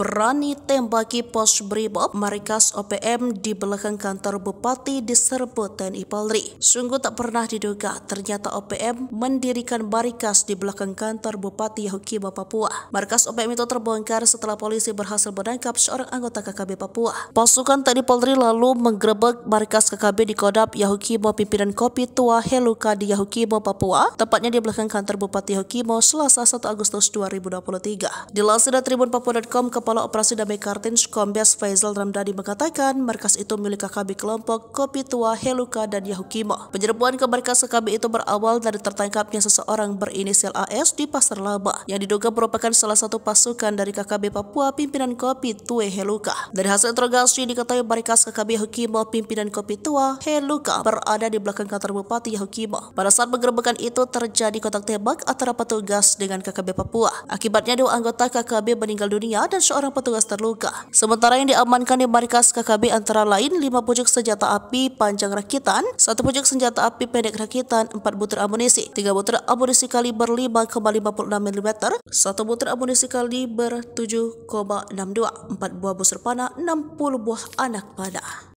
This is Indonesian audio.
berani tembaki pos Brimob, markas OPM di belakang kantor Bupati diserbu TNI Polri. Sungguh tak pernah diduga, ternyata OPM mendirikan markas di belakang kantor Bupati Yahukimo, Papua. Markas OPM itu terbongkar setelah polisi berhasil menangkap seorang anggota KKB Papua. Pasukan TNI Polri lalu menggerebek markas KKB di Kodap Yahukimo pimpinan Kopi Tua Heluka di Yahukimo, Papua, tepatnya di belakang kantor Bupati Yahukimo, Selasa 1 Agustus 2023. Dilansir dari tribunpapua.com, Kepala Operasi Damai Kartins Kombes Faisal Ramdhani mengatakan markas itu milik KKB kelompok Kopi Tua Heluka dan Yahukimo. Penyerbuan ke markas KKB itu berawal dari tertangkapnya seseorang berinisial AS di Pasar Laba yang diduga merupakan salah satu pasukan dari KKB Papua pimpinan Kopi Tua Heluka. Dari hasil interogasi diketahui markas KKB Yahukimo pimpinan Kopi Tua Heluka berada di belakang kantor Bupati Yahukimo. Pada saat penggerebekan itu terjadi kontak tembak antara petugas dengan KKB Papua. Akibatnya 2 anggota KKB meninggal dunia dan seorang petugas terluka. Sementara yang diamankan di markas KKB antara lain 5 pucuk senjata api panjang rakitan, 1 pucuk senjata api pendek rakitan, 4 butir amunisi, 3 butir amunisi kaliber 5,56 mm, 1 butir amunisi kaliber 7,62, 4 buah busur panah, 60 buah anak panah.